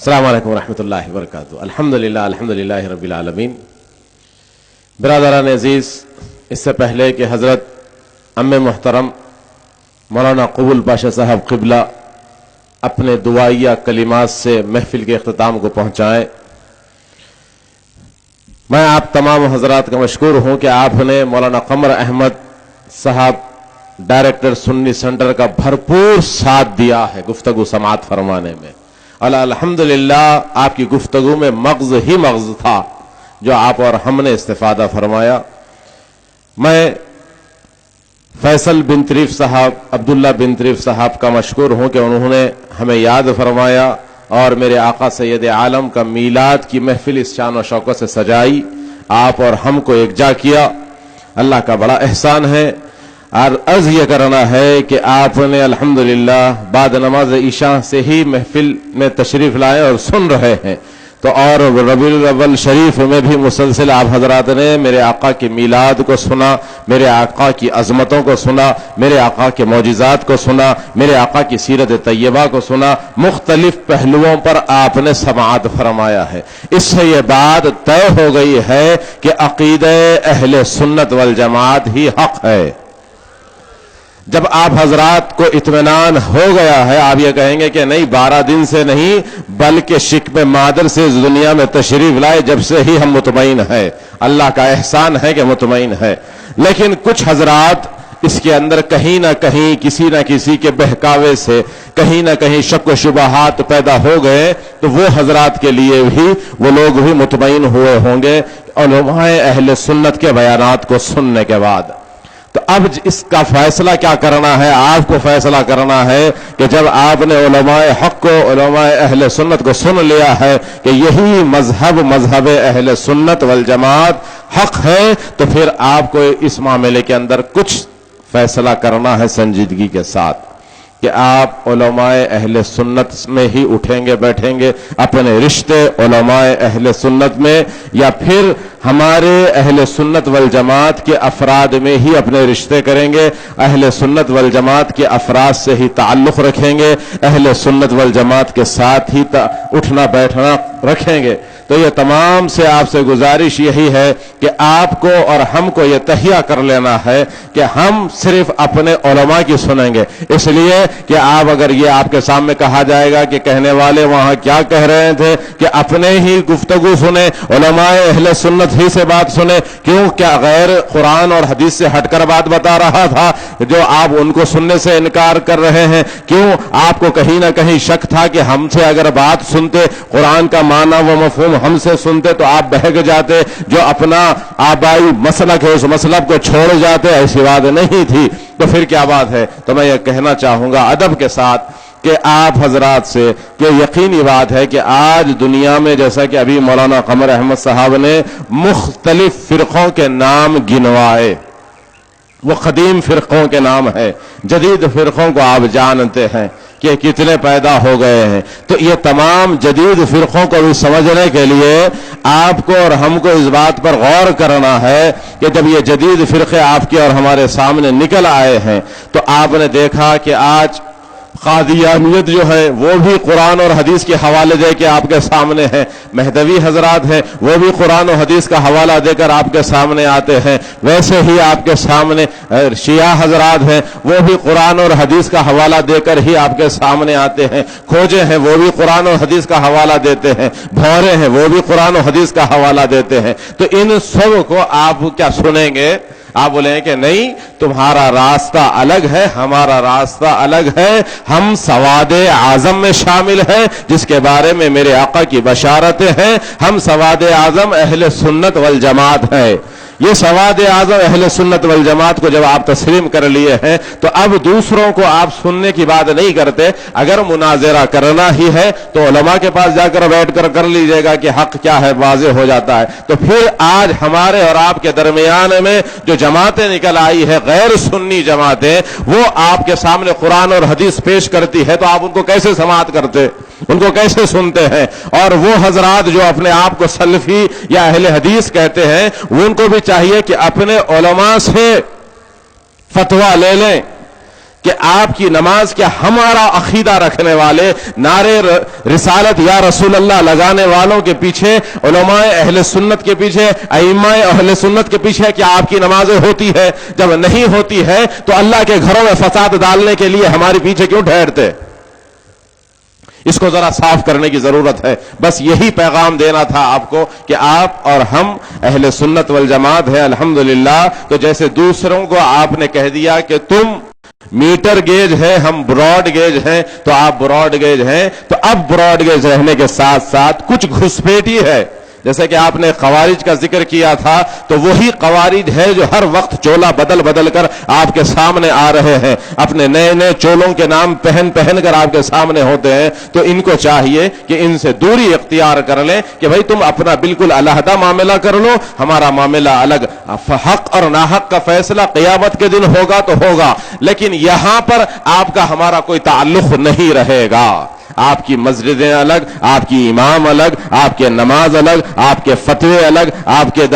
अस्सलामु अलैकुम रहमतुल्लाहि व बरकातहू। अल्हम्दुलिल्लाह रब्बिल आलमीन। बिरादरान अजीज, इससे पहले कि हज़रत अम्मे मुहतरम मौलाना कबूल पाशा साहब क़िबला अपने दुआइया कलिमात से महफिल के इख्तिताम को पहुंचाएं, मैं आप तमाम हजरात का मशकूर हूं कि आपने मौलाना कमर अहमद साहब डायरेक्टर सुन्नी सेंटर का भरपूर साथ दिया है गुफ्तगू समात फरमाने में। अल्हम्दुलिल्लाह आपकी गुफ्तगू में मग़ज़ ही मग़ज़ था जो आप और हमने इस्तिफादा फरमाया। मैं फैसल बिन तरीफ साहब, अब्दुल्ला बिन तरीफ साहब का मशकूर हूं कि उन्होंने हमें याद फरमाया और मेरे आका सैयद आलम का मीलाद की महफिल इस शान और शौकत से सजाई, आप और हमको एकजा किया। अल्लाह का बड़ा एहसान है। और अर्ज ये करना है कि आपने अल्हम्दुलिल्लाह बाद नमाज ईशा से ही महफिल में तशरीफ लाए और सुन रहे हैं, तो और रबीउल अव्वल शरीफ में भी मुसलसिल आप हजरात ने मेरे आका के मीलाद को सुना, मेरे आका की अजमतों को सुना, मेरे आका के मौजिज़ात को सुना, मेरे आका की सीरत तैयबा को सुना। मुख्तलिफ पहलुओं पर आपने समाअत फरमाया है। इससे ये बात तय हो गई है कि अकीदे अहले सुन्नत वल जमात ही हक है। जब आप हजरात को इत्मीनान हो गया है, आप ये कहेंगे कि नहीं 12 दिन से नहीं बल्कि शिक्ब मादर से इस दुनिया में तशरीफ लाए जब से ही हम मुतमईन है। अल्लाह का एहसान है कि मुतमईन है। लेकिन कुछ हजरात इसके अंदर कहीं ना कहीं किसी न किसी के बहकावे से कहीं ना कहीं शक व शुबहात पैदा हो गए, तो वो हजरात के लिए भी वो लोग भी मुतमईन हुए होंगे उलमाए अहले सुन्नत के बयानात को सुनने के बाद। तो अब इसका फैसला क्या करना है? आपको फैसला करना है कि जब आपने उलमाए हक को, उलमाए अहले सुन्नत को सुन लिया है कि यही मजहब अहले सुन्नत वल जमात हक है, तो फिर आपको इस मामले के अंदर कुछ फैसला करना है संजीदगी के साथ कि आप उलमाए अहले सुन्नत में ही उठेंगे बैठेंगे, अपने रिश्ते उलमाए अहले सुन्नत में, या फिर हमारे अहले सुन्नत वल जमात के अफराद में ही अपने रिश्ते करेंगे, अहले सुन्नत वल जमात के अफराद से ही ताल्लुक़ रखेंगे, अहले सुन्नत वल जमात के साथ ही उठना बैठना रखेंगे। तो ये तमाम से आपसे गुजारिश यही है कि आपको और हमको ये तहिया कर लेना है कि हम सिर्फ अपने उलमा की सुनेंगे। इसलिए कि आप अगर ये आपके सामने कहा जाएगा कि कहने वाले वहां क्या कह रहे थे कि अपने ही गुफ्तगू सुने, उलमाए अहले सुन्नत ही से बात सुने, क्यों? क्या गैर कुरान और हदीस से हटकर बात बता रहा था जो आप उनको सुनने से इनकार कर रहे हैं? क्यों आपको कहीं ना कहीं शक था कि हमसे अगर बात सुनते, कुरान का माना व मफहूम हमसे सुनते, तो आप बहक जाते, जो अपना आबाई मसलक है उस मसलब को छोड़ जाते? ऐसी बात नहीं थी। तो फिर क्या बात है? तो मैं ये कहना चाहूंगा अदब के साथ कि आप हजरात से कि यकीनी बात है कि आज दुनिया में, जैसा कि अभी मौलाना कमर अहमद साहब ने मुख्तलिफ फिरकों के नाम गिनवाए, वो कदीम फिरकों के नाम है, जदीद फिरकों को आप जानते हैं कि कितने पैदा हो गए हैं। तो ये तमाम जदीद फिरकों को भी समझने के लिए आपको और हमको इस बात पर गौर करना है कि जब ये जदीद फिरके आपके और हमारे सामने निकल आए हैं, तो आपने देखा कि आज कादियानियत जो है वो भी कुरान और हदीस के हवाले दे के आपके सामने है। महदवी हजरात हैं वो भी कुरान और हदीस का हवाला देकर आपके सामने आते हैं। वैसे ही आपके सामने शिया हजरात हैं वो भी कुरान और हदीस का हवाला देकर ही आपके सामने आते हैं। खोजे हैं वो भी कुरान और हदीस का हवाला देते हैं। भौरे हैं वो भी कुरान और हदीस का हवाला देते हैं। तो इन सब को आप क्या सुनेंगे? आप बोलेंगे कि नहीं, तुम्हारा रास्ता अलग है, हमारा रास्ता अलग है। हम सवादे आजम में शामिल हैं जिसके बारे में मेरे आका की बशारतें हैं। हम सवादे आजम अहले सुन्नत वल जमात है। ये सवाद आज़म अहले सुन्नत वल जमात को जब आप तस्लीम कर लिए हैं, तो अब दूसरों को आप सुनने की बात नहीं करते। अगर मुनाजरा करना ही है तो उलमा के पास जाकर बैठकर कर लीजिएगा कि हक क्या है, वाज़े हो जाता है। तो फिर आज हमारे और आपके दरमियान में जो जमातें निकल आई है, गैर सुन्नी जमातें, वो आपके सामने कुरान और हदीस पेश करती है, तो आप उनको कैसे समाअत करते, उनको कैसे सुनते हैं? और वो हजरात जो अपने आप को सलफी या अहले हदीस कहते हैं, उनको भी चाहिए कि अपने उलमा से फतवा ले लें کہ آپ کی نماز کیا ہمارا عقیدہ رکھنے والے نعرے رسالت یا رسول اللہ لگانے والوں کے پیچھے، علماء اہل سنت کے پیچھے، ائمہ اہل سنت کے پیچھے کیا آپ کی نمازیں ہوتی ہے؟ جب نہیں ہوتی ہے تو اللہ کے گھروں میں فساد ڈالنے کے لیے ہمارے پیچھے کیوں ٹھہرتے؟ اس کو ذرا صاف کرنے کی ضرورت ہے. بس یہی پیغام دینا تھا آپ کو کہ آپ اور ہم اہل سنت والجماعت ہے الحمدللہ. تو جیسے دوسروں کو آپ نے کہہ دیا کہ تم میٹر گیج ہے، ہم براڈ گیج ہیں، تو آپ براڈ گیج ہیں، تو اب براڈ گیج رہنے کے ساتھ ساتھ کچھ گھسپیٹی ہے. جیسے کہ آپ نے خوارج کا ذکر کیا تھا، تو وہی خوارج ہے جو ہر وقت چولا بدل بدل کر آپ کے سامنے آ رہے ہیں، اپنے نئے نئے چولوں کے نام پہن پہن کر آپ کے سامنے ہوتے ہیں. تو ان کو چاہیے کہ ان سے دوری اختیار کر لیں کہ بھائی تم اپنا بالکل علیحدہ معاملہ کر لو، ہمارا معاملہ الگ. حق اور ناحق کا فیصلہ قیامت کے دن ہوگا تو ہوگا، لیکن یہاں پر آپ کا ہمارا کوئی تعلق نہیں رہے گا. آپ کی مسجدیں الگ، آپ کی امام الگ، آپ کے نماز الگ، آپ کے فتوے الگ، آپ کے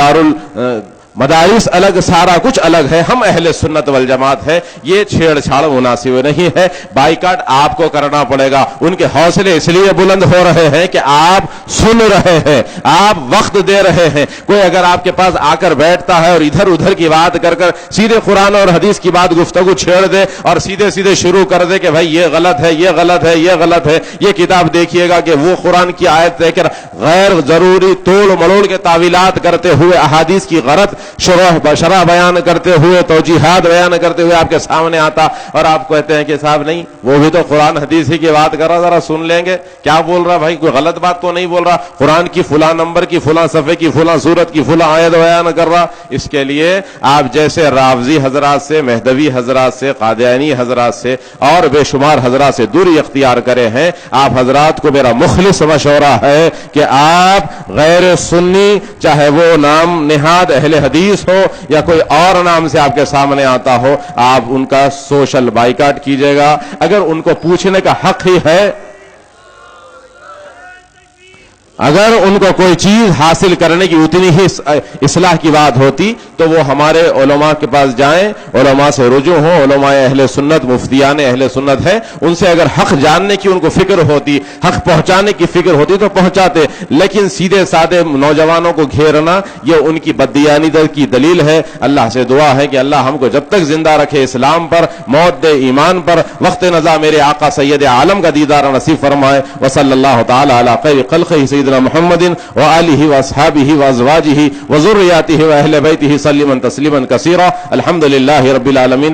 مدارس الگ، سارا کچھ الگ ہے. ہم اہل سنت والجماعت ہے. یہ چھیڑ چھاڑ مناسب نہیں ہے. بائیکاٹ آپ کو کرنا پڑے گا. ان کے حوصلے اس لیے بلند ہو رہے ہیں کہ آپ سن رہے ہیں، آپ وقت دے رہے ہیں. کوئی اگر آپ کے پاس آ کر بیٹھتا ہے اور ادھر ادھر کی بات کر کر سیدھے قرآن اور حدیث کی بات گفتگو چھیڑ دے اور سیدھے سیدھے شروع کر دے کہ بھائی یہ غلط ہے، یہ غلط ہے، یہ غلط ہے، یہ کتاب دیکھیے گا کہ وہ قرآن کی آیت لے کر غیر ضروری توڑ مڑوڑ کے تعویلات کرتے ہوئے احادیث کی غلط شرح بیان کرتے ہوئے، توجیحات بیان کرتے ہوئے آپ کے سامنے آتا اور آپ کہتے ہیں کہ صاحب نہیں، وہ بھی تو قرآن حدیث ہی کی بات کر رہا، ذرا سن لیں گے کیا بول رہا. بھائی کوئی غلط بات تو نہیں بول رہا، قرآن کی فلاں نمبر کی فلاں صفحے کی فلاں سورت کی فلاں آیت بیان کر رہا. اس کے لیے آپ جیسے رافضی حضرات سے، مہدوی حضرات سے، قادیانی حضرات سے اور بے شمار حضرات سے دوری اختیار کرے ہیں. آپ حضرات کو میرا مخلص مشورہ ہے کہ آپ غیر سنی، چاہے وہ نام نہاد اہل حدیث ہو یا کوئی اور نام سے آپ کے سامنے آتا ہو، آپ ان کا سوشل بائیکاٹ کیجئے گا. اگر ان کو پوچھنے کا حق ہی ہے، اگر ان کو کوئی چیز حاصل کرنے کی اتنی ہی اصلاح کی بات ہوتی تو وہ ہمارے علماء کے پاس جائیں، علماء سے رجوع ہوں. علماء اہل سنت، مفتیان اہل سنت ہے، ان سے اگر حق جاننے کی ان کو فکر ہوتی، حق پہنچانے کی فکر ہوتی تو پہنچاتے. لیکن سیدھے سادے نوجوانوں کو گھیرنا یہ ان کی بددیانت کی دلیل ہے. اللہ سے دعا ہے کہ اللہ ہم کو جب تک زندہ رکھے اسلام پر، موت دے ایمان پر، وقت نزا میرے آقا سید عالم کا دیدار نصیب فرمائے. وصلی اللہ تعالی علی خیر خلقہ سیدنا محمد وآلہ واصحابہ وازواجہ وذریاتہ واہل بیتہ سلما تسلیما کثیرا. الحمدللہ رب العالمین.